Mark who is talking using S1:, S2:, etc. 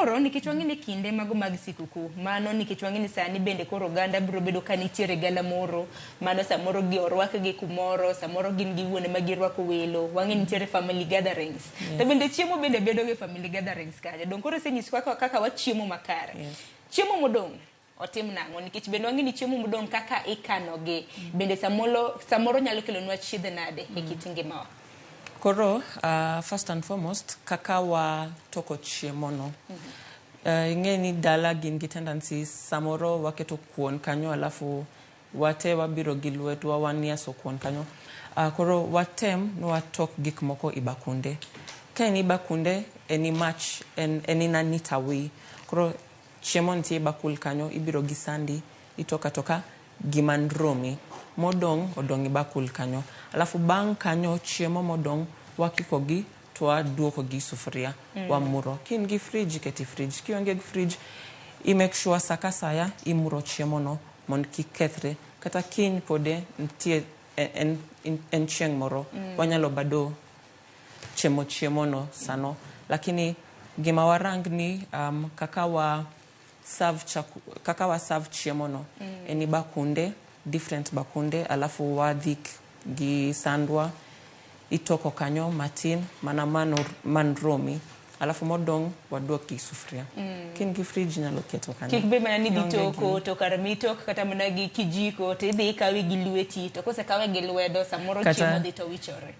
S1: koro nikech wang'eni kinde mago mag sikuku mano nikech wang'eni sani bende koro oganda biro bedo ka nitiere gala moro mano samoro gi orwakgi kumoro samoro gin gi wuone ma girwako welo wang'eni nitiere family gatherings to bende chiemo bende bedo gi family gatherings kaja dong koro senyiswa kaka wachiemo makare chiemo modong otim nang'o nikech bende wang'eni chiemo modong kaka ikanogi bende samoro nyalo kelonwa chiedhe nade e kit ngimawa.
S2: Koro, first and foremost, kaka wa toko chiemo no. Ingeni dala gin gi tendencies, samoro waketo kuon kanyo alafu wate wabiro gi lwetu wania so kuon kanyo. Koro watem no watok gik moko ibakunde. Ka en ibakunde, eni match, eni nanita wi. Koro chiemo ntie bakul kanyo, ibiro gi sandi, toka gimandromi. Modong odong ibakul kanyo. Alafu bang kanyo chiemo modong wakikogi toa duoko gi sufuria wa muro. Kin gi fridge keti fridge. Ki onge gi fridge I make sure sakasaya imuro chiemo no mon ki kethre. Kata kin pode ntie en chieng moro. Wanyalo bado chiemo no sano. Lakini gima warang ni kaka wa serve chiemo no. Eni bakunde different bakunde alafu wadhik gi sandwa itoko kanyo matin mana manromi alafu modong waduok gi sufuria kin gi fridge nyalo keto kanyo
S1: kik be mana ni ditoko to karmito kata mana gi kijiko to idhi kawi gi lweti to kose kawe gi lwedo samoro chiemo dhi to wichore